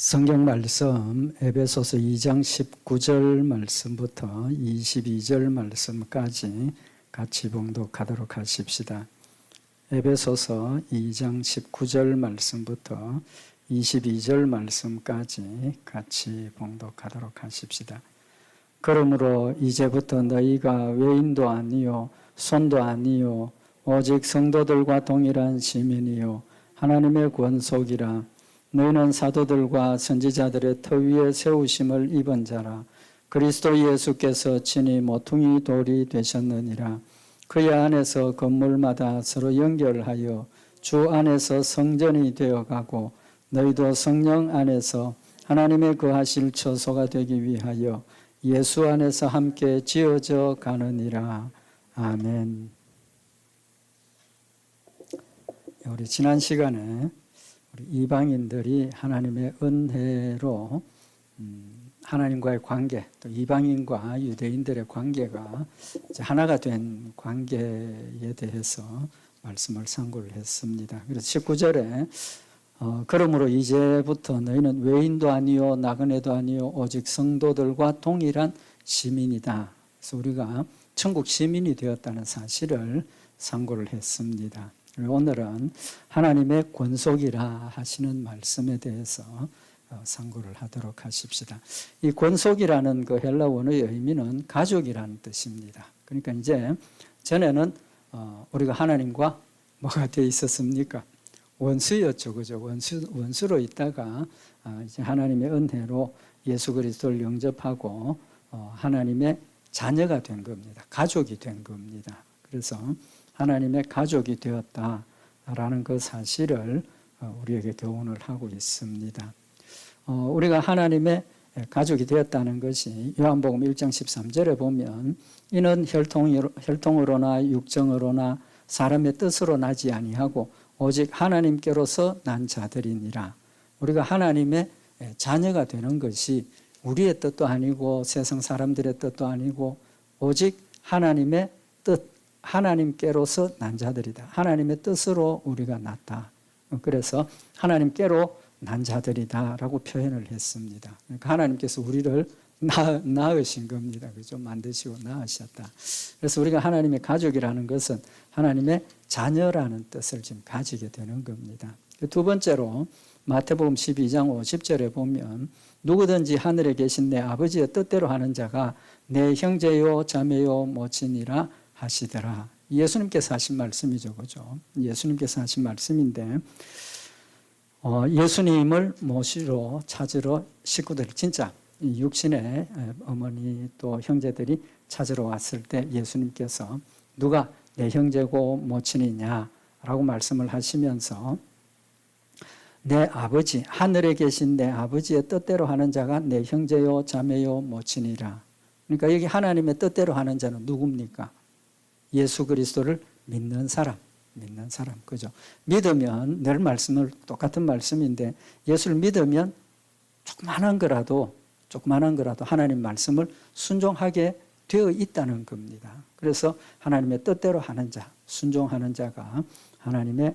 성경 말씀 에베소서 2장 19절 말씀부터 22절 말씀까지 같이 봉독하도록 하십시다. 에베소서 2장 19절 말씀부터 22절 말씀까지 같이 봉독하도록 하십시다. 그러므로 이제부터 너희가 외인도 아니요 손도 아니요 오직 성도들과 동일한 시민이요 하나님의 권속이라. 너희는 사도들과 선지자들의 터 위에 세우심을 입은 자라. 그리스도 예수께서 친히 모퉁이 돌이 되셨느니라. 그의 안에서 건물마다 서로 연결하여 주 안에서 성전이 되어가고 너희도 성령 안에서 하나님의 거하실 처소가 되기 위하여 예수 안에서 함께 지어져 가느니라. 아멘. 우리 지난 시간에 우리 이방인들이 하나님의 은혜로 하나님과의 관계, 또 이방인과 유대인들의 관계가 이제 하나가 된 관계에 대해서 말씀을 상고를 했습니다. 그래서 19절에 그러므로 이제부터 너희는 외인도 아니요 나그네도 아니요 오직 성도들과 동일한 시민이다. 그래서 우리가 천국 시민이 되었다는 사실을 상고를 했습니다. 오늘은 하나님의 권속이라 하시는 말씀에 대해서 상고를 하도록 하십시다. 이 권속이라는 그 헬라 원어의 의미는 가족이라는 뜻입니다. 그러니까 이제 전에는 우리가 하나님과 뭐가 되어 있었습니까? 원수였죠, 그죠? 원수로 있다가 이제 하나님의 은혜로 예수 그리스도를 영접하고 하나님의 자녀가 된 겁니다. 가족이 된 겁니다. 그래서 하나님의 가족이 되었다라는 그 사실을 우리에게 교훈을 하고 있습니다. 우리가 하나님의 가족이 되었다는 것이 요한복음 1장 13절에 보면 이는 혈통으로나 육정으로나 사람의 뜻으로 나지 아니하고 오직 하나님께로서 난 자들이니라. 우리가 하나님의 자녀가 되는 것이 우리의 뜻도 아니고 세상 사람들의 뜻도 아니고 오직 하나님의 뜻, 하나님께로서 난 자들이다. 하나님의 뜻으로 우리가 났다. 그래서 하나님께로 난 자들이다라고 표현을 했습니다. 그러니까 하나님께서 우리를 낳으신 겁니다. 그죠? 만드시고 낳으셨다. 그래서 우리가 하나님의 가족이라는 것은 하나님의 자녀라는 뜻을 지금 가지게 되는 겁니다. 두 번째로 마태복음 12장 50절에 보면 누구든지 하늘에 계신 내 아버지의 뜻대로 하는 자가 내 형제요 자매요 모친이라 하시더라. 예수님께서 하신 말씀이죠. 그죠? 예수님께서 하신 말씀인데 예수님을 모시러 찾으러 식구들 진짜 육신의 어머니 또 형제들이 찾으러 왔을 때 예수님께서 누가 내 형제고 모친이냐라고 말씀을 하시면서 내 아버지 하늘에 계신 내 아버지의 뜻대로 하는 자가 내 형제요 자매요 모친이라. 그러니까 여기 하나님의 뜻대로 하는 자는 누굽니까? 예수 그리스도를 믿는 사람, 그죠? 믿으면 늘 말씀을 똑같은 말씀인데 예수를 믿으면 조그만한 거라도 하나님 말씀을 순종하게 되어 있다는 겁니다. 그래서 하나님의 뜻대로 하는 자, 순종하는 자가 하나님의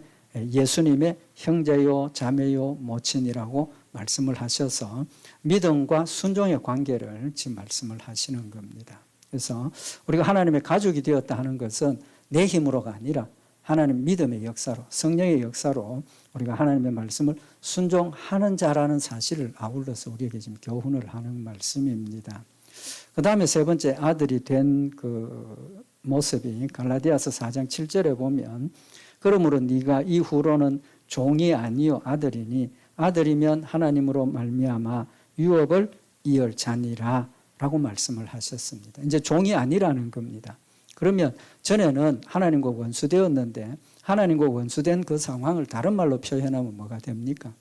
예수님의 형제요, 자매요, 모친이라고 말씀을 하셔서 믿음과 순종의 관계를 지금 말씀을 하시는 겁니다. 그래서 우리가 하나님의 가족이 되었다 하는 것은 내 힘으로가 아니라 하나님 믿음의 역사로 성령의 역사로 우리가 하나님의 말씀을 순종하는 자라는 사실을 아울러서 우리에게 지금 교훈을 하는 말씀입니다. 그 다음에 세 번째 아들이 된 그 모습이 갈라디아서 4장 7절에 보면 그러므로 네가 이후로는 종이 아니요 아들이니 아들이면 하나님으로 말미암아 유업을 이을 자니라 라고 말씀을 하셨습니다. 이제 종이 아니라는 겁니다. 그러면 전에는 하나님과 원수되었는데 하나님과 원수된 그 상황을 다른 말로 표현하면 뭐가 됩니까?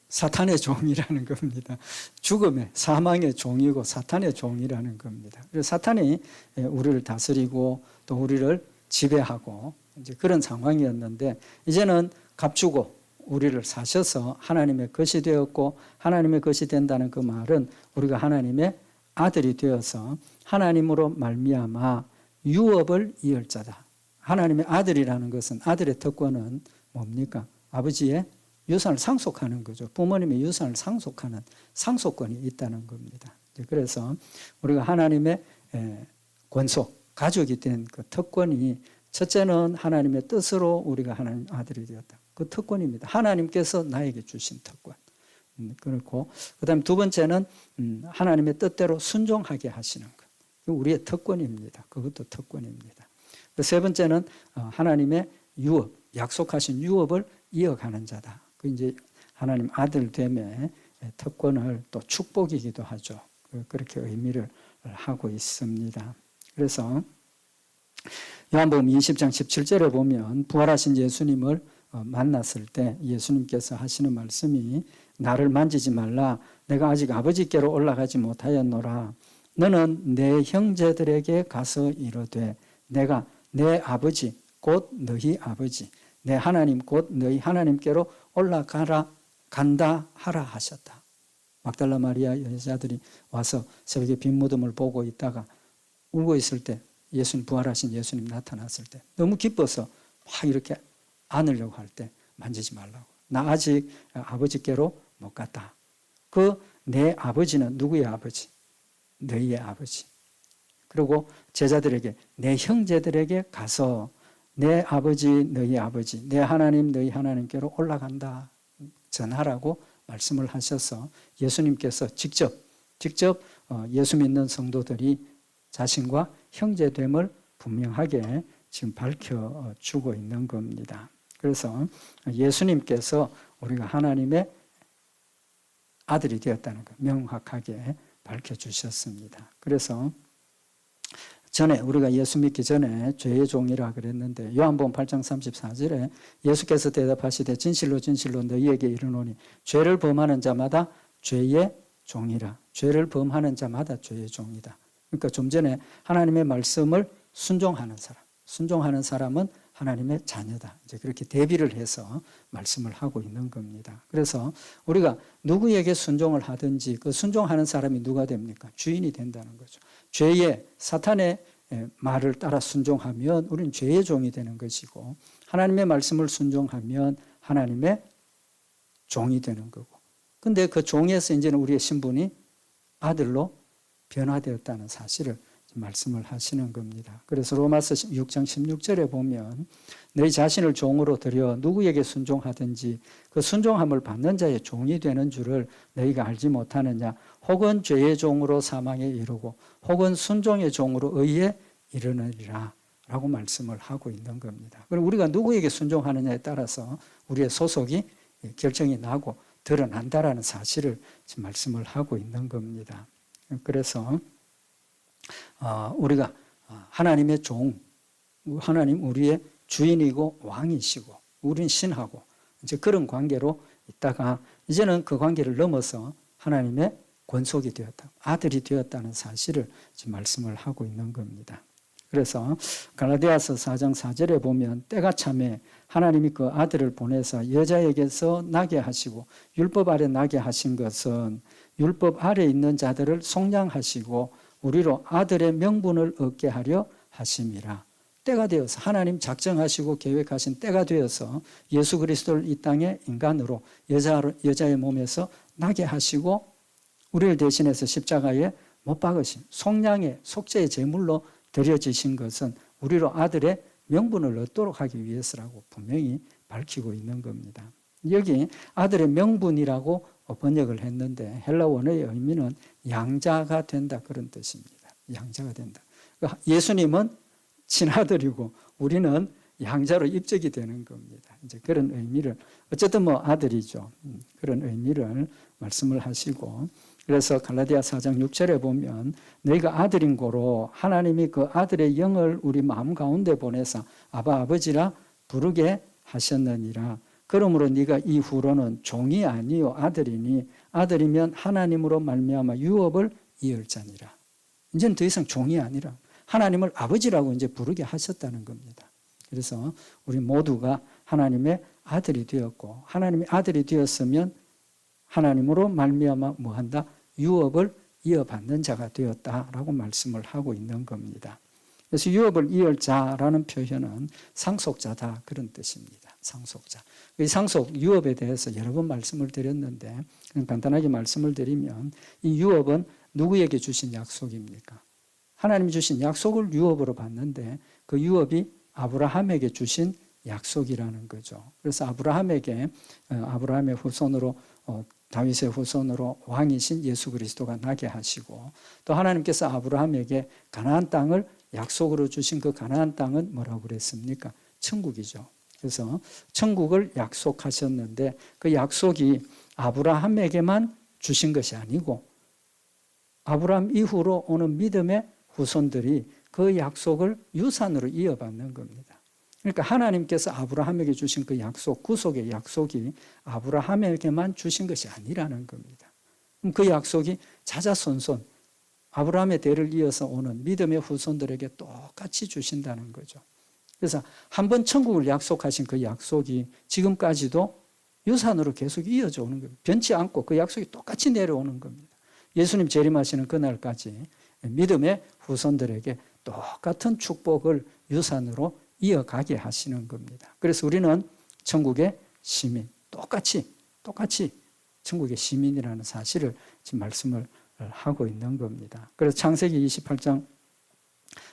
사탄의 종이라는 겁니다. 죽음의 사망의 종이고 사탄의 종이라는 겁니다. 그래서 사탄이 우리를 다스리고 또 우리를 지배하고 이제 그런 상황이었는데 이제는 값주고 우리를 사셔서 하나님의 것이 되었고 하나님의 것이 된다는 그 말은 우리가 하나님의 아들이 되어서 하나님으로 말미암아 유업을 이을 자다. 하나님의 아들이라는 것은 아들의 특권은 뭡니까? 아버지의 유산을 상속하는 거죠. 부모님의 유산을 상속하는 상속권이 있다는 겁니다. 그래서 우리가 하나님의 권속, 가족이 된 그 특권이 첫째는 하나님의 뜻으로 우리가 하나님 아들이 되었다. 그 특권입니다. 하나님께서 나에게 주신 특권. 그렇고 그다음에 두 번째는 하나님의 뜻대로 순종하게 하시는 것. 우리의 특권입니다. 그것도 특권입니다. 세 번째는 하나님의 유업, 약속하신 유업을 이어가는 자다. 그 이제 하나님 아들 됨의 특권을 또 축복이기도 하죠. 그렇게 의미를 하고 있습니다. 그래서 요한복음 20장 17절에 보면 부활하신 예수님을 만났을 때 예수님께서 하시는 말씀이 나를 만지지 말라. 내가 아직 아버지께로 올라가지 못하였노라. 너는 내 형제들에게 가서 이르되 내가 내 아버지 곧 너희 아버지 내 하나님 곧 너희 하나님께로 올라가라 간다 하라 하셨다. 막달라 마리아 여자들이 와서 새벽에 빈 무덤을 보고 있다가 울고 있을 때 예수님 부활하신 예수님 나타났을 때 너무 기뻐서 막 이렇게 안으려고 할 때 만지지 말라고. 나 아직 아버지께로 못 갔다. 그 내 아버지는 누구의 아버지? 너희의 아버지. 그리고 제자들에게 내 형제들에게 가서 내 아버지 너희 아버지 내 하나님 너희 하나님께로 올라간다 전하라고 말씀을 하셔서 예수님께서 직접 예수 믿는 성도들이 자신과 형제됨을 분명하게 지금 밝혀주고 있는 겁니다. 그래서 예수님께서 우리가 하나님의 아들이 되었다는 것 명확하게 밝혀주셨습니다. 그래서 전에 우리가 예수 믿기 전에 죄의 종이라 그랬는데 요한복음 8장 34절에 예수께서 대답하시되 진실로 진실로 너희에게 이르노니 죄를 범하는 자마다 죄의 종이라. 죄를 범하는 자마다 죄의 종이다. 그러니까 좀 전에 하나님의 말씀을 순종하는 사람은 하나님의 자녀다. 이제 그렇게 대비를 해서 말씀을 하고 있는 겁니다. 그래서 우리가 누구에게 순종을 하든지 그 순종하는 사람이 누가 됩니까? 주인이 된다는 거죠. 죄의 사탄의 말을 따라 순종하면 우리는 죄의 종이 되는 것이고 하나님의 말씀을 순종하면 하나님의 종이 되는 거고. 근데 그 종에서 이제는 우리의 신분이 아들로 변화되었다는 사실을 말씀을 하시는 겁니다. 그래서 로마서 6장 16절에 보면 너희 자신을 종으로 들여 누구에게 순종하든지 그 순종함을 받는 자의 종이 되는 줄을 너희가 알지 못하느냐. 혹은 죄의 종으로 사망에 이르고 혹은 순종의 종으로 의에 이르느니라 라고 말씀을 하고 있는 겁니다. 그리고 우리가 누구에게 순종하느냐에 따라서 우리의 소속이 결정이 나고 드러난다라는 사실을 지금 말씀을 하고 있는 겁니다. 그래서 우리가 하나님의 종, 하나님 우리의 주인이고 왕이시고 우린 신하고 이제 그런 관계로 있다가 이제는 그 관계를 넘어서 하나님의 권속이 되었다, 아들이 되었다는 사실을 지금 말씀을 하고 있는 겁니다. 그래서 갈라디아서 4장 4절에 보면 때가 참에 하나님이 그 아들을 보내서 여자에게서 나게 하시고 율법 아래 나게 하신 것은 율법 아래 있는 자들을 속량하시고 우리로 아들의 명분을 얻게 하려 하심이라. 때가 되어서 하나님 작정하시고 계획하신 때가 되어서 예수 그리스도를 이 땅에 인간으로 여자의 몸에서 나게 하시고 우리를 대신해서 십자가에 못 박으신 속량의 속죄의 제물로 드려지신 것은 우리로 아들의 명분을 얻도록 하기 위해서라고 분명히 밝히고 있는 겁니다. 여기 아들의 명분이라고 번역을 했는데 헬라 원어의 의미는 양자가 된다 그런 뜻입니다. 양자가 된다. 예수님은 친아들이고 우리는 양자로 입적이 되는 겁니다. 이제 그런 의미를 어쨌든 뭐 아들이죠. 그런 의미를 말씀을 하시고 그래서 갈라디아 4장 6절에 보면 너희가 아들인 고로 하나님이 그 아들의 영을 우리 마음 가운데 보내사 아바 아버지라 부르게 하셨느니라. 그러므로 네가 이후로는 종이 아니요 아들이니 아들이면 하나님으로 말미암아 유업을 이을 자니라. 이제는 더 이상 종이 아니라 하나님을 아버지라고 이제 부르게 하셨다는 겁니다. 그래서 우리 모두가 하나님의 아들이 되었고 하나님의 아들이 되었으면 하나님으로 말미암아 뭐한다? 유업을 이어받는 자가 되었다라고 말씀을 하고 있는 겁니다. 그래서 유업을 이을 자라는 표현은 상속자다 그런 뜻입니다. 상속자. 이 상속 유업에 대해서 여러 번 말씀을 드렸는데 그냥 간단하게 말씀을 드리면 이 유업은 누구에게 주신 약속입니까? 하나님이 주신 약속을 유업으로 받는데 그 유업이 아브라함에게 주신 약속이라는 거죠. 그래서 아브라함에게 아브라함의 후손으로 다윗의 후손으로 왕이신 예수 그리스도가 나게 하시고 또 하나님께서 아브라함에게 가나안 땅을 약속으로 주신 그 가나안 땅은 뭐라고 그랬습니까? 천국이죠. 그래서 천국을 약속하셨는데 그 약속이 아브라함에게만 주신 것이 아니고 아브라함 이후로 오는 믿음의 후손들이 그 약속을 유산으로 이어받는 겁니다. 그러니까 하나님께서 아브라함에게 주신 그 약속, 구속의 약속이 아브라함에게만 주신 것이 아니라는 겁니다. 그 약속이 자자손손 아브라함의 대를 이어서 오는 믿음의 후손들에게 똑같이 주신다는 거죠. 그래서 한번 천국을 약속하신 그 약속이 지금까지도 유산으로 계속 이어져 오는 겁니다. 변치 않고 그 약속이 똑같이 내려오는 겁니다. 예수님 재림하시는 그날까지 믿음의 후손들에게 똑같은 축복을 유산으로 이어가게 하시는 겁니다. 그래서 우리는 천국의 시민, 똑같이 천국의 시민이라는 사실을 지금 말씀을 하고 있는 겁니다. 그래서 창세기 28장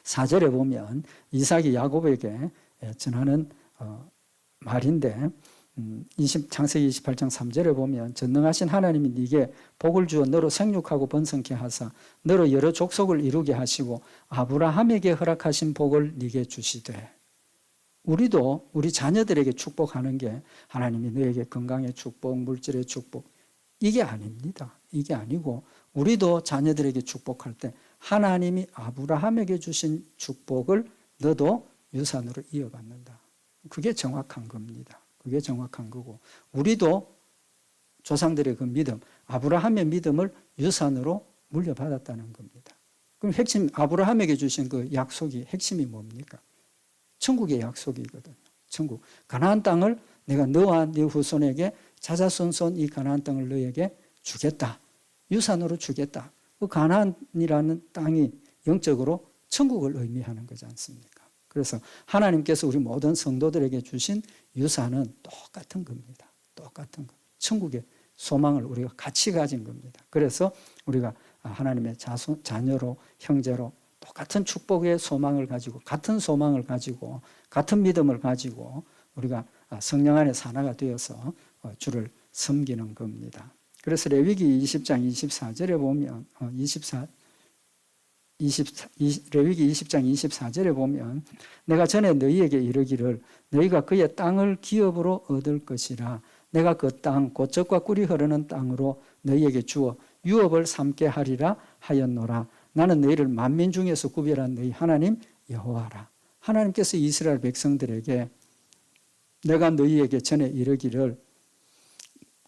4절에 보면 이삭이 야곱에게 전하는 말인데 창세기 28장 3절에 보면 전능하신 하나님이 네게 복을 주어 너로 생육하고 번성케 하사 너로 여러 족속을 이루게 하시고 아브라함에게 허락하신 복을 네게 주시되 우리도 우리 자녀들에게 축복하는 게 하나님이 너에게 건강의 축복, 물질의 축복 이게 아닙니다. 이게 아니고 우리도 자녀들에게 축복할 때 하나님이 아브라함에게 주신 축복을 너도 유산으로 이어받는다. 그게 정확한 겁니다. 그게 정확한 거고 우리도 조상들의 그 믿음, 아브라함의 믿음을 유산으로 물려받았다는 겁니다. 그럼 핵심 아브라함에게 주신 그 약속이 핵심이 뭡니까? 천국의 약속이거든요. 천국. 가나안 땅을 내가 너와 네 후손에게 자자손손 이 가나안 땅을 너에게 주겠다. 유산으로 주겠다. 그 가나안이라는 땅이 영적으로 천국을 의미하는 거지 않습니까? 그래서 하나님께서 우리 모든 성도들에게 주신 유산은 똑같은 겁니다. 똑같은 것. 천국의 소망을 우리가 같이 가진 겁니다. 그래서 우리가 하나님의 자녀로 형제로 똑같은 축복의 소망을 가지고 같은 소망을 가지고 같은 믿음을 가지고 우리가 성령 안에 하나가 되어서 주를 섬기는 겁니다. 그래서 레위기 20장 24절에 보면 레위기 20장 24절에 보면 내가 전에 너희에게 이르기를 너희가 그의 땅을 기업으로 얻을 것이라 내가 그 땅 곧 젖과 꿀이 흐르는 땅으로 너희에게 주어 유업을 삼게 하리라 하였노라. 나는 너희를 만민 중에서 구별한 너희 하나님 여호와라. 하나님께서 이스라엘 백성들에게 내가 너희에게 전에 이르기를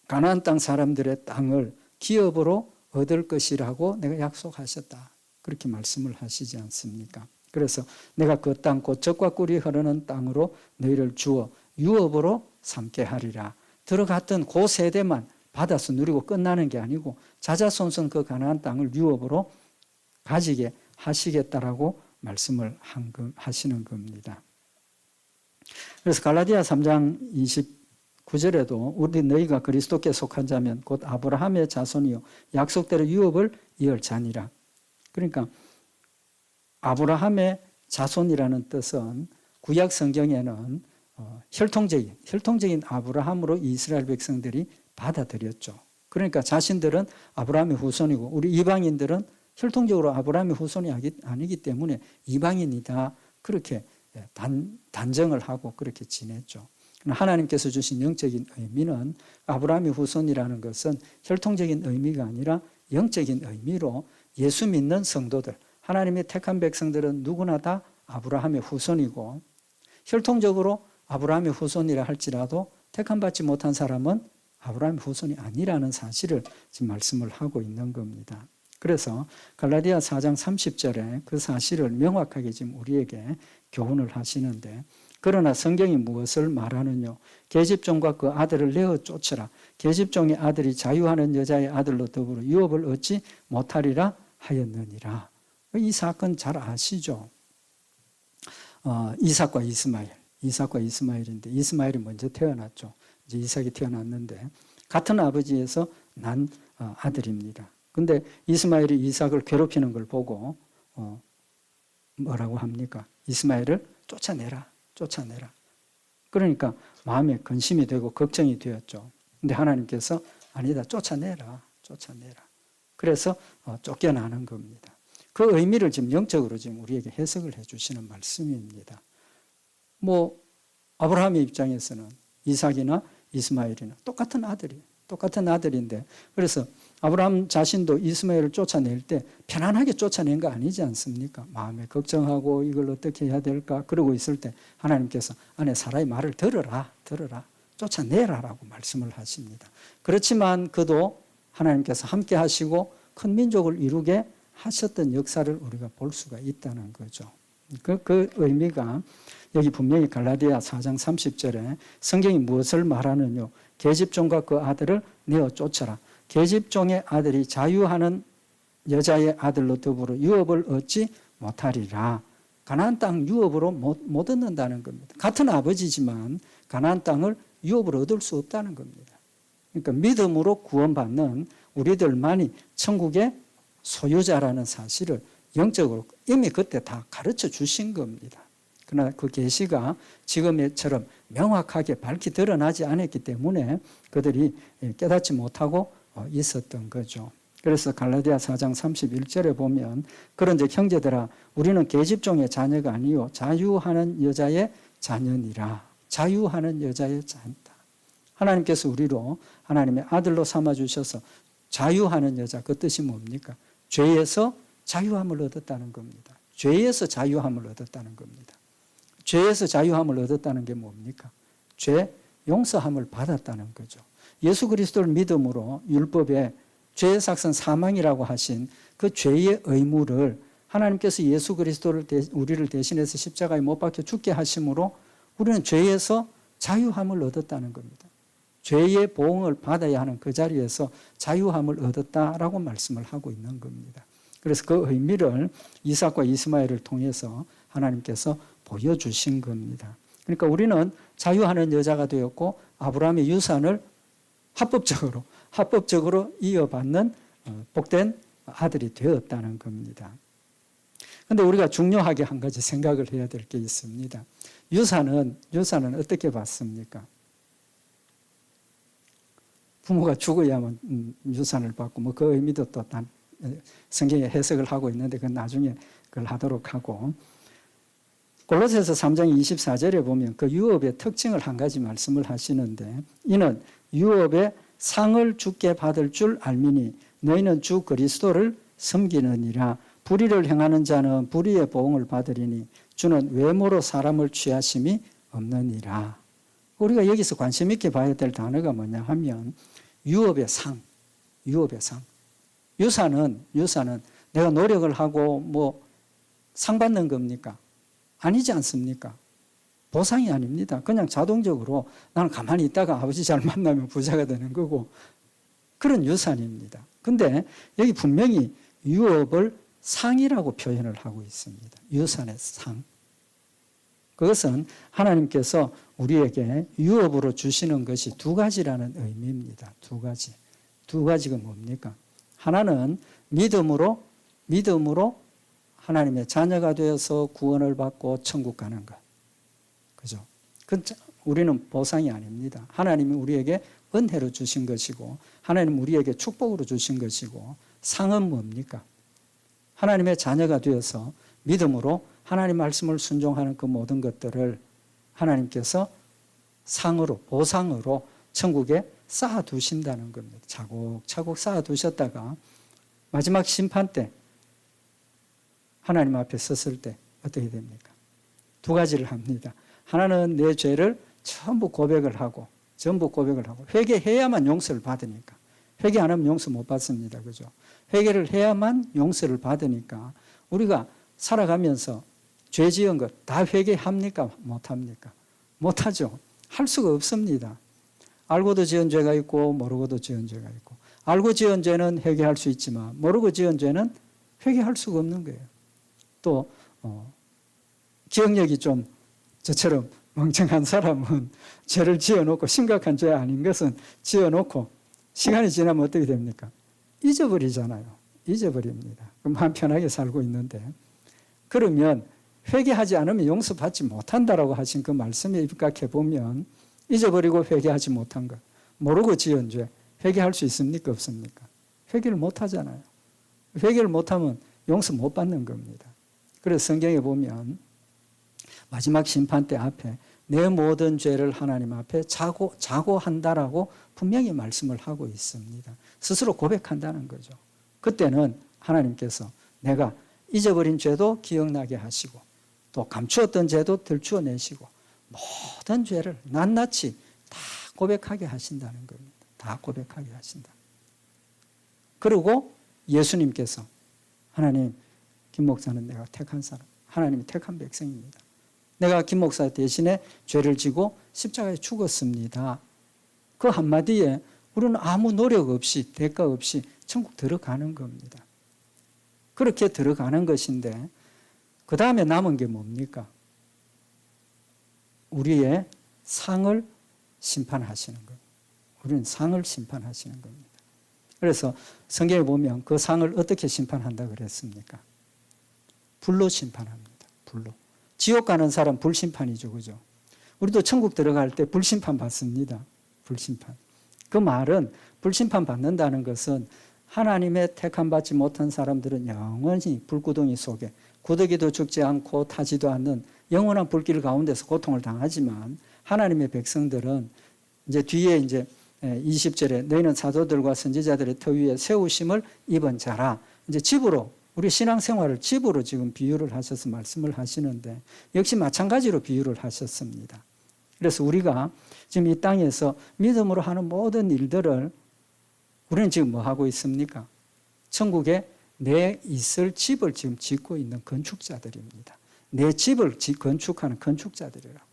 가나안 땅 사람들의 땅을 기업으로 얻을 것이라고 내가 약속하셨다. 그렇게 말씀을 하시지 않습니까? 그래서 내가 그 땅 곧 젖과 꿀이 흐르는 땅으로 너희를 주어 유업으로 삼게 하리라. 들어갔던 그 세대만 받아서 누리고 끝나는 게 아니고 자자손손 그 가나안 땅을 유업으로 가지게 하시겠다라고 말씀을 하시는 겁니다. 그래서 갈라디아 3장 29절에도 우리 너희가 그리스도께 속한 자면 곧 아브라함의 자손이요 약속대로 유업을 이을 자니라. 그러니까 아브라함의 자손이라는 뜻은 구약 성경에는 혈통적인 아브라함으로 이스라엘 백성들이 받아들였죠. 그러니까 자신들은 아브라함의 후손이고 우리 이방인들은 혈통적으로 아브라함의 후손이 아니기 때문에 이방인이다. 그렇게 단정을 하고 그렇게 지냈죠. 하나님께서 주신 영적인 의미는 아브라함의 후손이라는 것은 혈통적인 의미가 아니라 영적인 의미로 예수 믿는 성도들, 하나님의 택한 백성들은 누구나 다 아브라함의 후손이고 혈통적으로 아브라함의 후손이라 할지라도 택함받지 못한 사람은 아브라함의 후손이 아니라는 사실을 지금 말씀을 하고 있는 겁니다. 그래서 갈라디아 4장 30절에 그 사실을 명확하게 지금 우리에게 교훈을 하시는데 그러나 성경이 무엇을 말하느냐 계집종과 그 아들을 내어 쫓으라 계집종의 아들이 자유하는 여자의 아들로 더불어 유업을 얻지 못하리라 하였느니라. 이 사건 잘 아시죠? 이삭과 이스마엘. 이삭과 이스마엘인데 이스마엘이 먼저 태어났죠. 이제 이삭이 태어났는데 같은 아버지에서 난 아들입니다. 근데 이스마엘이 이삭을 괴롭히는 걸 보고 뭐라고 합니까? 이스마엘을 쫓아내라. 그러니까 마음에 근심이 되고 걱정이 되었죠. 근데 하나님께서 아니다. 쫓아내라. 그래서 쫓겨나는 겁니다. 그 의미를 지금 영적으로 지금 우리에게 해석을 해주시는 말씀입니다. 뭐 아브라함의 입장에서는 이삭이나 이스마엘이나 똑같은 아들인데 그래서 아브라함 자신도 이스마엘을 쫓아낼 때 편안하게 쫓아낸 거 아니지 않습니까? 마음에 걱정하고 이걸 어떻게 해야 될까 그러고 있을 때 하나님께서 아내 사라의 말을 들어라 쫓아내라라고 말씀을 하십니다. 그렇지만 그도 하나님께서 함께 하시고 큰 민족을 이루게 하셨던 역사를 우리가 볼 수가 있다는 거죠. 그 의미가 여기 분명히 갈라디아 4장 30절에 성경이 무엇을 말하느냐 계집종과 그 아들을 내어 쫓아라. 계집종의 아들이 자유하는 여자의 아들로 더불어 유업을 얻지 못하리라. 가나안 땅 유업으로 못 얻는다는 겁니다. 같은 아버지지만 가나안 땅을 유업으로 얻을 수 없다는 겁니다. 그러니까 믿음으로 구원받는 우리들만이 천국의 소유자라는 사실을 영적으로 이미 그때 다 가르쳐 주신 겁니다. 그러나 그 계시가 지금처럼 명확하게 밝히 드러나지 않았기 때문에 그들이 깨닫지 못하고 있었던 거죠. 그래서 갈라디아 4장 31절에 보면 그런즉 형제들아 우리는 계집종의 자녀가 아니요 자유하는 여자의 자녀니라. 자유하는 여자의 자녀다. 하나님께서 우리로 하나님의 아들로 삼아주셔서 자유하는 여자 그 뜻이 뭡니까? 죄에서 자유함을 얻었다는 겁니다. 죄에서 자유함을 얻었다는 겁니다. 죄에서 자유함을 얻었다는 게 뭡니까? 죄 용서함을 받았다는 거죠. 예수 그리스도를 믿음으로 율법에 죄의 삭선 사망이라고 하신 그 죄의 의무를 하나님께서 예수 그리스도를 우리를 대신해서 십자가에 못 박혀 죽게 하심으로 우리는 죄에서 자유함을 얻었다는 겁니다. 죄의 보응을 받아야 하는 그 자리에서 자유함을 얻었다라고 말씀을 하고 있는 겁니다. 그래서 그 의미를 이삭과 이스마엘을 통해서 하나님께서 보여주신 겁니다. 그러니까 우리는 자유하는 여자가 되었고 아브라함의 유산을 합법적으로 이어받는 복된 아들이 되었다는 겁니다. 그런데 우리가 중요하게 한 가지 생각을 해야 될 게 있습니다. 유산은 어떻게 받습니까? 부모가 죽어야만 유산을 받고 뭐 그 의미도 또 성경에 해석을 하고 있는데 그건 나중에 그걸 하도록 하고 골로새서 3장 24절에 보면 그 유업의 특징을 한 가지 말씀을 하시는데 이는 유업의 상을 주께 받을 줄 알미니 너희는 주 그리스도를 섬기느니라. 불의를 행하는 자는 불의의 보응을 받으리니 주는 외모로 사람을 취하심이 없느니라. 우리가 여기서 관심 있게 봐야 될 단어가 뭐냐 하면 유업의 상. 유산은 내가 노력을 하고 뭐 상 받는 겁니까? 아니지 않습니까? 보상이 아닙니다. 그냥 자동적으로 나는 가만히 있다가 아버지 잘 만나면 부자가 되는 거고 그런 유산입니다. 근데 여기 분명히 유업을 상이라고 표현을 하고 있습니다. 유산의 상. 그것은 하나님께서 우리에게 유업으로 주시는 것이 두 가지라는 의미입니다. 두 가지. 두 가지가 뭡니까? 하나는 믿음으로 하나님의 자녀가 되어서 구원을 받고 천국 가는 것. 그죠? 우리는 보상이 아닙니다. 하나님이 우리에게 은혜로 주신 것이고 하나님 우리에게 축복으로 주신 것이고 상은 뭡니까? 하나님의 자녀가 되어서 믿음으로 하나님 말씀을 순종하는 그 모든 것들을 하나님께서 상으로 보상으로 천국에 쌓아두신다는 겁니다. 차곡차곡 쌓아두셨다가 마지막 심판 때 하나님 앞에 섰을 때 어떻게 됩니까? 두 가지를 합니다. 하나는 내 죄를 전부 고백을 하고 회개해야만 용서를 받으니까 회개 안 하면 용서 못 받습니다. 그죠? 회개를 해야만 용서를 받으니까 우리가 살아가면서 죄 지은 것 다 회개합니까? 못합니까? 못하죠. 할 수가 없습니다. 알고도 지은 죄가 있고 모르고도 지은 죄가 있고 알고 지은 죄는 회개할 수 있지만 모르고 지은 죄는 회개할 수가 없는 거예요. 또 기억력이 좀 저처럼 멍청한 사람은 죄를 지어놓고 심각한 죄 아닌 것은 지어놓고 시간이 지나면 어떻게 됩니까? 잊어버리잖아요. 잊어버립니다. 그럼 마음 편하게 살고 있는데 그러면 회개하지 않으면 용서받지 못한다라고 하신 그 말씀에 입각해 보면 잊어버리고 회개하지 못한 것, 모르고 지은 죄 회개할 수 있습니까? 없습니까? 회개를 못하잖아요. 회개를 못하면 용서 못 받는 겁니다. 그래서 성경에 보면 마지막 심판 때 앞에 내 모든 죄를 하나님 앞에 자고한다라고 분명히 말씀을 하고 있습니다. 스스로 고백한다는 거죠. 그때는 하나님께서 내가 잊어버린 죄도 기억나게 하시고 또 감추었던 죄도 들추어내시고 모든 죄를 낱낱이 다 고백하게 하신다는 겁니다. 다 고백하게 하신다. 그리고 예수님께서 하나님, 김 목사는 내가 택한 사람, 하나님이 택한 백성입니다. 내가 김 목사 대신에 죄를 지고 십자가에 죽었습니다. 그 한마디에 우리는 아무 노력 없이 대가 없이 천국 들어가는 겁니다. 그렇게 들어가는 것인데 그 다음에 남은 게 뭡니까? 우리의 상을 심판하시는 겁니다. 우리는 상을 심판하시는 겁니다. 그래서 성경에 보면 그 상을 어떻게 심판한다 그랬습니까? 불로 심판합니다. 불로. 지옥 가는 사람 불심판이죠. 그죠? 우리도 천국 들어갈 때 불심판 받습니다. 불심판. 그 말은 불심판 받는다는 것은 하나님의 택함 받지 못한 사람들은 영원히 불구덩이 속에 구더기도 죽지 않고 타지도 않는 영원한 불길 가운데서 고통을 당하지만 하나님의 백성들은 이제 뒤에 이제 20절에 너희는 사도들과 선지자들의 터 위에 세우심을 입은 자라. 이제 집으로 우리 신앙생활을 집으로 지금 비유를 하셔서 말씀을 하시는데 역시 마찬가지로 비유를 하셨습니다. 그래서 우리가 지금 이 땅에서 믿음으로 하는 모든 일들을 우리는 지금 뭐 하고 있습니까? 천국에 내 있을 집을 지금 짓고 있는 건축자들입니다. 내 집을 건축하는 건축자들이라고.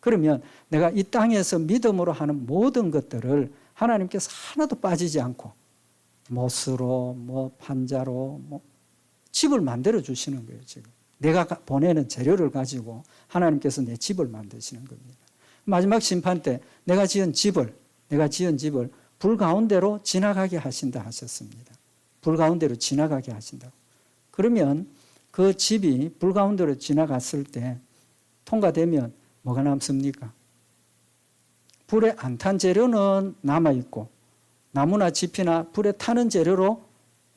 그러면 내가 이 땅에서 믿음으로 하는 모든 것들을 하나님께서 하나도 빠지지 않고 못으로 뭐 판자로 뭐 집을 만들어 주시는 거예요. 지금 내가 보내는 재료를 가지고 하나님께서 내 집을 만드시는 겁니다. 마지막 심판 때 내가 지은 집을 불 가운데로 지나가게 하신다 하셨습니다. 불 가운데로 지나가게 하신다고. 그러면 그 집이 불 가운데로 지나갔을 때 통과되면 뭐가 남습니까? 불에 안 탄 재료는 남아있고 나무나 짚이나 불에 타는 재료로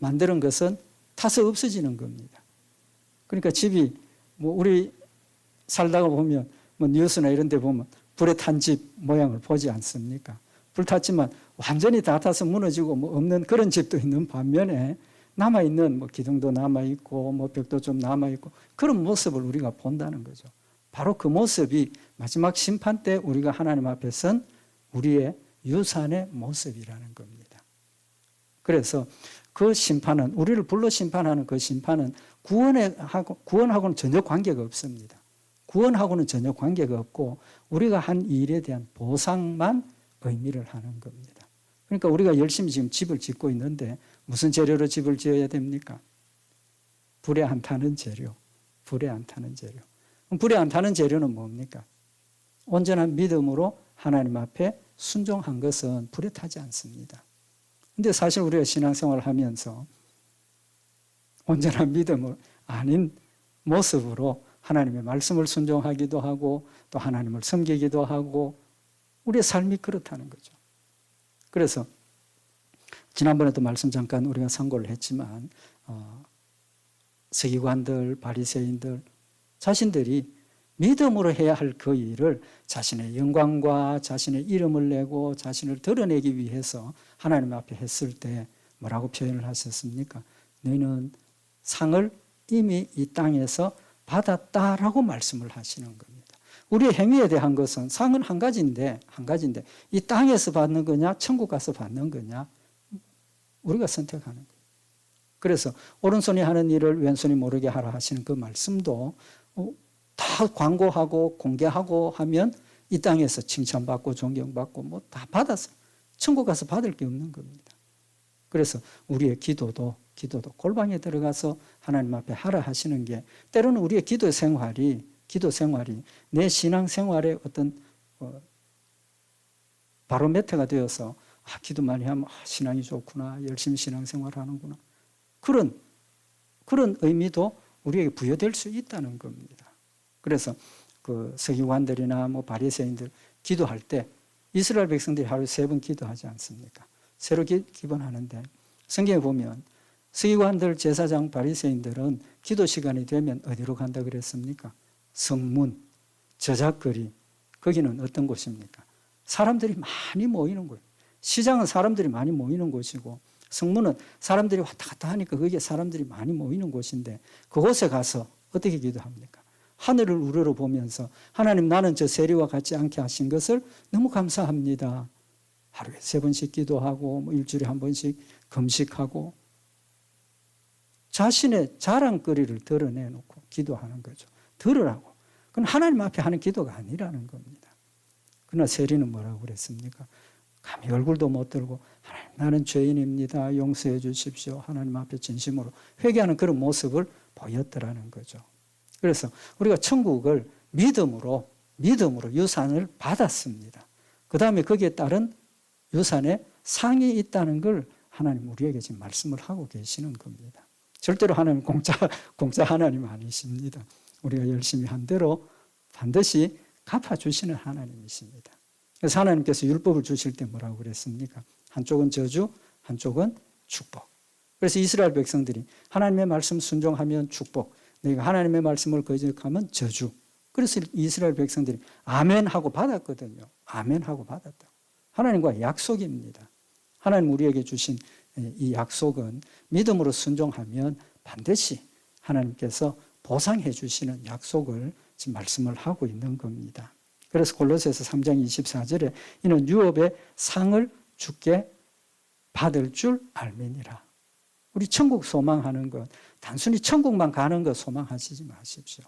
만드는 것은 타서 없어지는 겁니다. 그러니까 집이 뭐 우리 살다가 보면 뭐 뉴스나 이런 데 보면 불에 탄 집 모양을 보지 않습니까? 불 탔지만 완전히 다 타서 무너지고 뭐 없는 그런 집도 있는 반면에 남아있는 뭐 기둥도 남아있고 뭐 벽도 좀 남아있고 그런 모습을 우리가 본다는 거죠. 바로 그 모습이 마지막 심판 때 우리가 하나님 앞에 선 우리의 유산의 모습이라는 겁니다. 그래서 그 심판은 우리를 불러 심판하는 그 심판은 구원하고는 전혀 관계가 없습니다. 구원하고는 전혀 관계가 없고 우리가 한 일에 대한 보상만 의미를 하는 겁니다. 그러니까 우리가 열심히 지금 집을 짓고 있는데 무슨 재료로 집을 지어야 됩니까? 불에 안 타는 재료. 불에 안 타는 재료. 불에 안 타는 재료는 뭡니까? 온전한 믿음으로 하나님 앞에 순종한 것은 불에 타지 않습니다. 근데 사실 우리가 신앙생활을 하면서 온전한 믿음을 아닌 모습으로 하나님의 말씀을 순종하기도 하고 또 하나님을 섬기기도 하고 우리의 삶이 그렇다는 거죠. 그래서 지난번에도 말씀 잠깐 우리가 상고를 했지만 서기관들, 바리새인들 자신들이 믿음으로 해야 할 그 일을 자신의 영광과 자신의 이름을 내고 자신을 드러내기 위해서 하나님 앞에 했을 때 뭐라고 표현을 하셨습니까? 너희는 상을 이미 이 땅에서 받았다라고 말씀을 하시는 겁니다. 우리의 행위에 대한 것은 상은 한 가지인데 이 땅에서 받는 거냐 천국 가서 받는 거냐 우리가 선택하는 거예요. 그래서 오른손이 하는 일을 왼손이 모르게 하라 하시는 그 말씀도 다 광고하고 공개하고 하면 이 땅에서 칭찬받고 존경받고 뭐 다 받아서 천국 가서 받을 게 없는 겁니다. 그래서 우리의 기도도 골방에 들어가서 하나님 앞에 하라 하시는 게 때로는 우리의 기도 생활이 기도 생활이 내 신앙 생활의 어떤 바로메터가 되어서 기도 많이 하면 신앙이 좋구나, 열심히 신앙생활 하는구나, 그런 의미도 우리에게 부여될 수 있다는 겁니다. 그래서 그 서기관들이나 뭐 바리새인들 기도할 때 이스라엘 백성들이 하루에 3번 기도하지 않습니까? 새로 기본하는데 성경에 보면 서기관들, 제사장, 바리새인들은 기도 시간이 되면 어디로 간다 그랬습니까? 성문, 저작거리, 거기는 어떤 곳입니까? 사람들이 많이 모이는 곳. 시장은 사람들이 많이 모이는 곳이고 성문은 사람들이 왔다 갔다 하니까 거기에 사람들이 많이 모이는 곳인데 그곳에 가서 어떻게 기도합니까? 하늘을 우러러 보면서 하나님, 나는 저 세리와 같지 않게 하신 것을 너무 감사합니다. 하루에 3번씩 기도하고 뭐 일주일에 1번씩 금식하고 자신의 자랑거리를 드러내놓고 기도하는 거죠. 들으라고. 그건 하나님 앞에 하는 기도가 아니라는 겁니다. 그러나 세리는 뭐라고 그랬습니까? 감히 얼굴도 못 들고 하나님, 나는 죄인입니다. 용서해 주십시오. 하나님 앞에 진심으로 회개하는 그런 모습을 보였더라는 거죠. 그래서 우리가 천국을 믿음으로 유산을 받았습니다. 그 다음에 거기에 따른 유산에 상이 있다는 걸 하나님 우리에게 지금 말씀을 하고 계시는 겁니다. 절대로 하나님 공짜 하나님 아니십니다. 우리가 열심히 한 대로 반드시 갚아주시는 하나님이십니다. 그래서 하나님께서 율법을 주실 때 뭐라고 그랬습니까? 한쪽은 저주, 한쪽은 축복. 그래서 이스라엘 백성들이 하나님의 말씀 순종하면 축복, 내가 하나님의 말씀을 거역하면 저주. 그래서 이스라엘 백성들이 아멘 하고 받았거든요. 아멘 하고 받았다. 하나님과의 약속입니다. 하나님 우리에게 주신 이 약속은 믿음으로 순종하면 반드시 하나님께서 보상해 주시는 약속을 지금 말씀을 하고 있는 겁니다. 그래서 골로새서 3장 24절에 이는 유업의 상을 주께 받을 줄 알미니라. 우리 천국 소망하는 것, 단순히 천국만 가는 것 소망하시지 마십시오.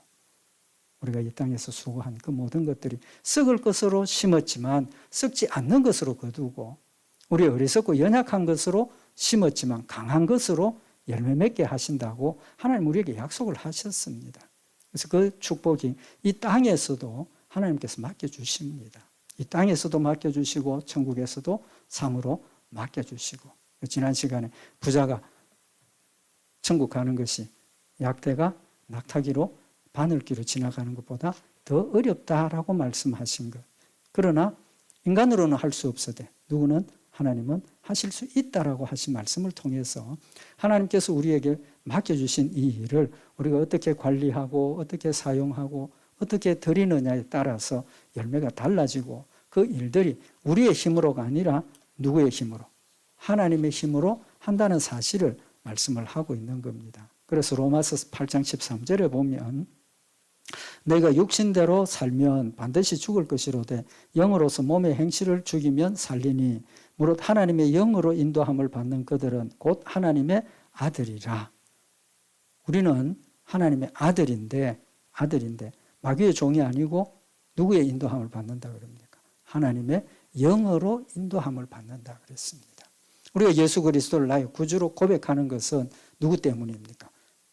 우리가 이 땅에서 수고한 그 모든 것들이 썩을 것으로 심었지만 썩지 않는 것으로 거두고, 우리 어리석고 연약한 것으로 심었지만 강한 것으로 열매 맺게 하신다고 하나님 우리에게 약속을 하셨습니다. 그래서 그 축복이 이 땅에서도 하나님께서 맡겨주십니다. 이 땅에서도 맡겨주시고 천국에서도 상으로 맡겨주시고, 지난 시간에 부자가 천국 가는 것이 약대가 낙타기로 바늘기로 지나가는 것보다 더 어렵다라고 말씀하신 것. 그러나 인간으로는 할 수 없으되 누구는 하나님은 하실 수 있다라고 하신 말씀을 통해서 하나님께서 우리에게 맡겨주신 이 일을 우리가 어떻게 관리하고 어떻게 사용하고 어떻게 드리느냐에 따라서 열매가 달라지고, 그 일들이 우리의 힘으로가 아니라 누구의 힘으로? 하나님의 힘으로 한다는 사실을 말씀을 하고 있는 겁니다. 그래서 로마서 8장 13절에 보면 내가 육신대로 살면 반드시 죽을 것이로되 영으로서 몸의 행실을 죽이면 살리니 무릇 하나님의 영으로 인도함을 받는 그들은 곧 하나님의 아들이라. 우리는 하나님의 아들인데 마귀의 종이 아니고 누구의 인도함을 받는다 그럽니까? 하나님의 영으로 인도함을 받는다 그랬습니다. 우리가 예수 그리스도를 나의 구주로 고백하는 것은 누구 때문입니까?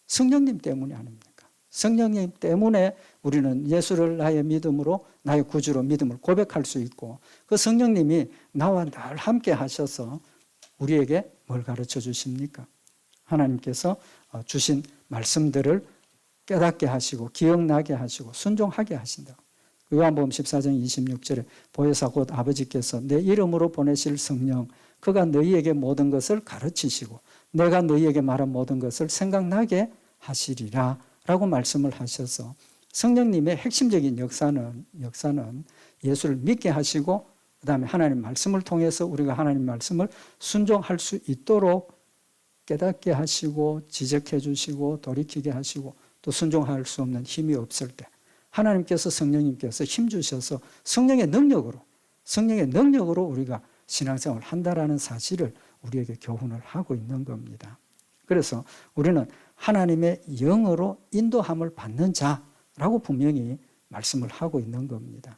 성령님 때문이 아닙니까? 성령님 때문에 우리는 예수를 나의 믿음으로, 나의 구주로 믿음을 고백할 수 있고, 그 성령님이 나와 늘 함께 하셔서 우리에게 뭘 가르쳐 주십니까? 하나님께서 주신 말씀들을 깨닫게 하시고 기억나게 하시고 순종하게 하신다. 요한복음 14장 26절에 보혜사 곧 아버지께서 내 이름으로 보내실 성령, 그가 너희에게 모든 것을 가르치시고 내가 너희에게 말한 모든 것을 생각나게 하시리라 라고 말씀을 하셔서, 성령님의 핵심적인 역사는 예수를 믿게 하시고 그 다음에 하나님 말씀을 통해서 우리가 하나님 말씀을 순종할 수 있도록 깨닫게 하시고 지적해 주시고 돌이키게 하시고, 또 순종할 수 없는 힘이 없을 때 하나님께서, 성령님께서 힘 주셔서 성령의 능력으로 우리가 신앙생활을 한다라는 사실을 우리에게 교훈을 하고 있는 겁니다. 그래서 우리는 하나님의 영으로 인도함을 받는 자라고 분명히 말씀을 하고 있는 겁니다.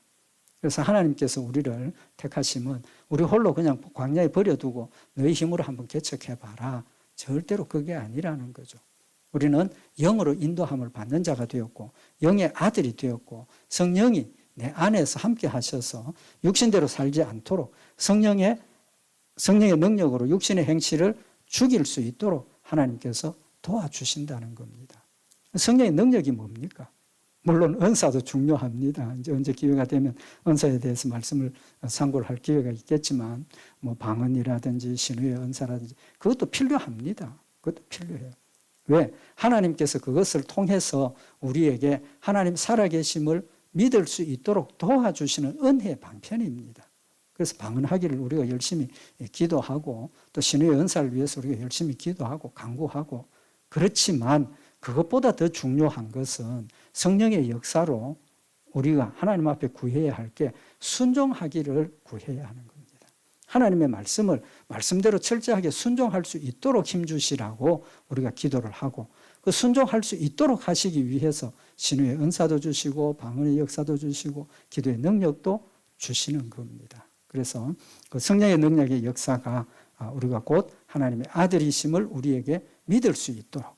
그래서 하나님께서 우리를 택하심은 우리 홀로 그냥 광야에 버려두고 너희 힘으로 한번 개척해봐라, 절대로 그게 아니라는 거죠. 우리는 영으로 인도함을 받는 자가 되었고 영의 아들이 되었고 성령이 내 안에서 함께 하셔서 육신대로 살지 않도록 성령의 능력으로 육신의 행실을 죽일 수 있도록 하나님께서 도와주신다는 겁니다. 성령의 능력이 뭡니까? 물론 은사도 중요합니다. 이제 언제 기회가 되면 은사에 대해서 말씀을 상고를 할 기회가 있겠지만 뭐 방언이라든지 신유의 은사라든지 그것도 필요합니다. 그것도 필요해요. 왜? 하나님께서 그것을 통해서 우리에게 하나님 살아계심을 믿을 수 있도록 도와주시는 은혜의 방편입니다. 그래서 방언하기를 우리가 열심히 기도하고 또 신유의 은사를 위해서 우리가 열심히 기도하고 간구하고 그렇지만 그것보다 더 중요한 것은 성령의 역사로 우리가 하나님 앞에 구해야 할 게 순종하기를 구해야 하는 겁니다. 하나님의 말씀을 말씀대로 철저하게 순종할 수 있도록 힘주시라고 우리가 기도를 하고 그 순종할 수 있도록 하시기 위해서 신유의 은사도 주시고 방언의 역사도 주시고 기도의 능력도 주시는 겁니다. 그래서 그 성령의 능력의 역사가 우리가 곧 하나님의 아들이심을 우리에게 믿을 수 있도록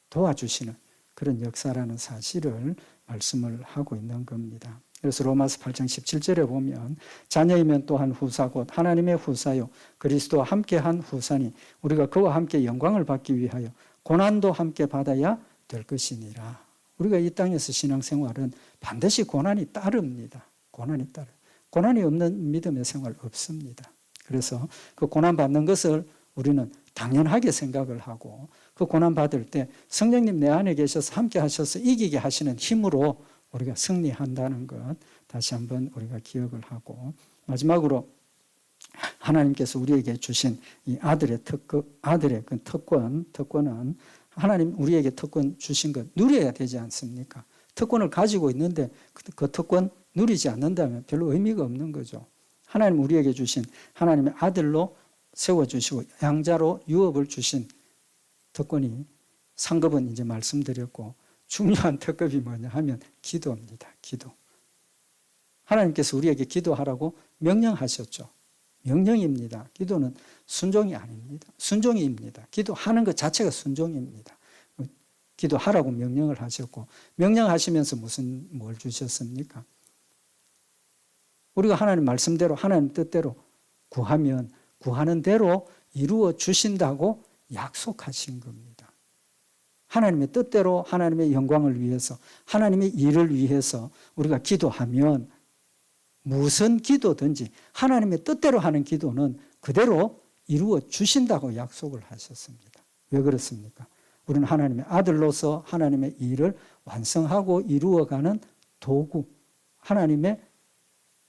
도와주시는 그런 역사라는 사실을 말씀을 하고 있는 겁니다. 그래서 로마서 8장 17절에 보면 자녀이면 또한 후사 곧 하나님의 후사요 그리스도와 함께한 후사니 우리가 그와 함께 영광을 받기 위하여 고난도 함께 받아야 될 것이니라. 우리가 이 땅에서 신앙생활은 반드시 고난이 따릅니다. 고난이 따르. 고난이 없는 믿음의 생활 없습니다. 그래서 그 고난 받는 것을 우리는 당연하게 생각을 하고 그 고난 받을 때 성령님 내 안에 계셔서 함께 하셔서 이기게 하시는 힘으로 우리가 승리한다는 것 다시 한번 우리가 기억을 하고 마지막으로 하나님께서 우리에게 주신 이 아들의 그 특권은 하나님 우리에게 특권 주신 것 누려야 되지 않습니까? 특권을 가지고 있는데 그 특권 누리지 않는다면 별로 의미가 없는 거죠. 하나님 우리에게 주신 하나님의 아들로 세워주시고 양자로 유업을 주신 특권이 상급은 이제 말씀드렸고 중요한 특급이 뭐냐 하면 기도입니다. 기도. 하나님께서 우리에게 기도하라고 명령하셨죠. 명령입니다. 기도는 순종이 아닙니다. 순종입니다. 기도하는 것 자체가 순종입니다. 기도하라고 명령을 하셨고 명령하시면서 뭘 주셨습니까? 우리가 하나님 말씀대로 하나님 뜻대로 구하면 구하는 대로 이루어 주신다고 약속하신 겁니다. 하나님의 뜻대로 하나님의 영광을 위해서 하나님의 일을 위해서 우리가 기도하면 무슨 기도든지 하나님의 뜻대로 하는 기도는 그대로 이루어 주신다고 약속을 하셨습니다. 왜 그렇습니까? 우리는 하나님의 아들로서 하나님의 일을 완성하고 이루어가는 도구, 하나님의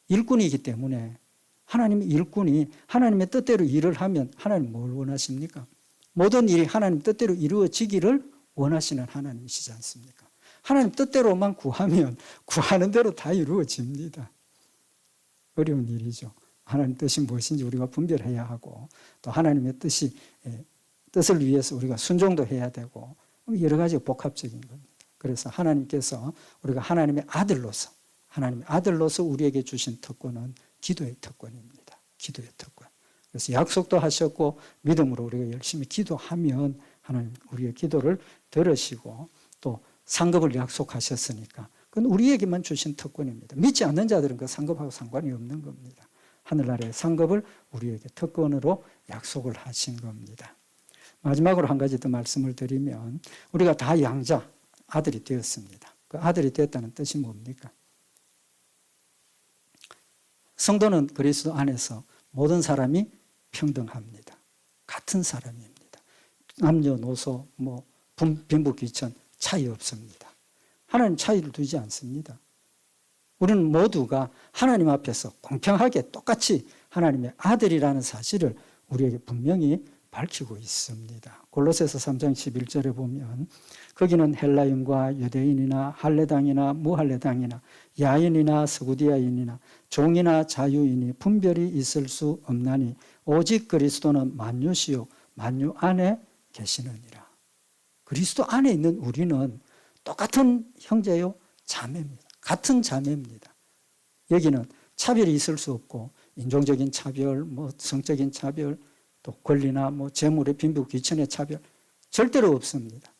일꾼이기 때문에 하나님의 일꾼이 하나님의 뜻대로 일을 하면 하나님 뭘 원하십니까? 모든 일이 하나님 뜻대로 이루어지기를 원하시는 하나님이시지 않습니까? 하나님 뜻대로만 구하면 구하는 대로 다 이루어집니다. 어려운 일이죠. 하나님 뜻이 무엇인지 우리가 분별해야 하고 또 하나님의 뜻을 위해서 우리가 순종도 해야 되고 여러 가지 복합적인 겁니다. 그래서 하나님께서 우리가 하나님의 아들로서 우리에게 주신 특권은 기도의 특권입니다. 기도의 특권. 그래서 약속도 하셨고 믿음으로 우리가 열심히 기도하면 하나님 우리의 기도를 들으시고 또 상급을 약속하셨으니까 그건 우리에게만 주신 특권입니다. 믿지 않는 자들은 그 상급하고 상관이 없는 겁니다. 하늘나라의 상급을 우리에게 특권으로 약속을 하신 겁니다. 마지막으로 한 가지 더 말씀을 드리면 우리가 다 양자, 아들이 되었습니다. 그 아들이 되었다는 뜻이 뭡니까? 성도는 그리스도 안에서 모든 사람이 평등합니다. 같은 사람입니다. 남녀노소, 빈부귀천 차이 없습니다. 하나님 차이를 두지 않습니다. 우리는 모두가 하나님 앞에서 공평하게 똑같이 하나님의 아들이라는 사실을 우리에게 분명히 밝히고 있습니다. 골로새서 3장 11절에 보면 거기는 헬라인과 유대인이나 할례당이나 무할례당이나 야인이나 스구디아인이나 종이나 자유인이 분별이 있을 수 없나니 오직 그리스도는 만유시요 만유 안에 계시느니라. 그리스도 안에 있는 우리는 똑같은 형제요 자매입니다. 같은 자매입니다. 여기는 차별이 있을 수 없고 인종적인 차별, 성적인 차별, 또 권리나 재물의 빈부귀천의 차별 절대로 없습니다.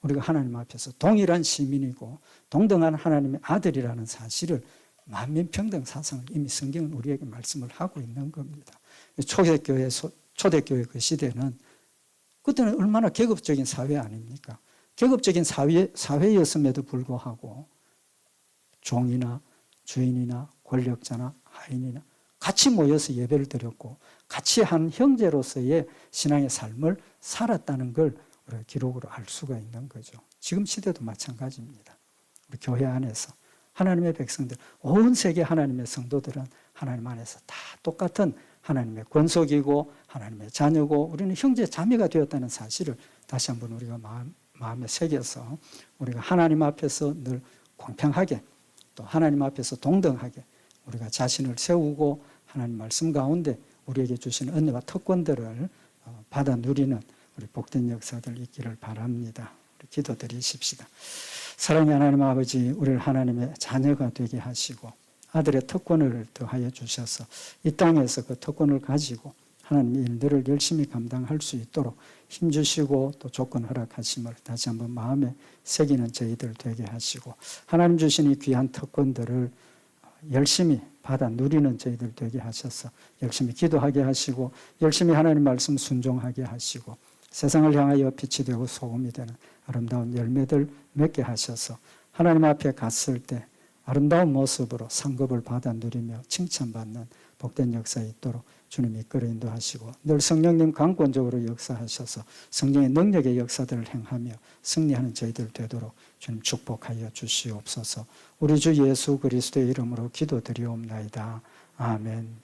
우리가 하나님 앞에서 동일한 시민이고 동등한 하나님의 아들이라는 사실을 만민평등 사상을 이미 성경은 우리에게 말씀을 하고 있는 겁니다. 초대교회 그 시대는 그때는 얼마나 계급적인 사회 아닙니까? 계급적인 사회였음에도 불구하고 종이나 주인이나 권력자나 하인이나 같이 모여서 예배를 드렸고 같이 한 형제로서의 신앙의 삶을 살았다는 걸 우리가 기록으로 알 수가 있는 거죠. 지금 시대도 마찬가지입니다. 우리 교회 안에서 하나님의 백성들, 온 세계 하나님의 성도들은 하나님 안에서 다 똑같은 하나님의 권속이고 하나님의 자녀고 우리는 형제 자매가 되었다는 사실을 다시 한번 우리가 마음에 새겨서 우리가 하나님 앞에서 늘 공평하게 또 하나님 앞에서 동등하게 우리가 자신을 세우고 하나님 말씀 가운데 우리에게 주신 은혜와 특권들을 받아 누리는 우리 복된 역사들 있기를 바랍니다. 우리 기도드리십시다. 사랑의 하나님 아버지, 우리를 하나님의 자녀가 되게 하시고 아들의 특권을 더하여 주셔서 이 땅에서 그 특권을 가지고 하나님의 일들을 열심히 감당할 수 있도록 힘주시고 또 조건 허락하심을 다시 한번 마음에 새기는 저희들 되게 하시고 하나님 주신 이 귀한 특권들을 열심히 받아 누리는 저희들 되게 하셔서 열심히 기도하게 하시고 열심히 하나님 말씀 순종하게 하시고 세상을 향하여 빛이 되고 소금이 되는 아름다운 열매들 맺게 하셔서 하나님 앞에 갔을 때 아름다운 모습으로 상급을 받아 누리며 칭찬받는 복된 역사에 있도록 주님 이끌어 인도하시고 늘 성령님 강권적으로 역사하셔서 성령의 능력의 역사들을 행하며 승리하는 저희들 되도록 주님 축복하여 주시옵소서. 우리 주 예수 그리스도의 이름으로 기도드리옵나이다. 아멘.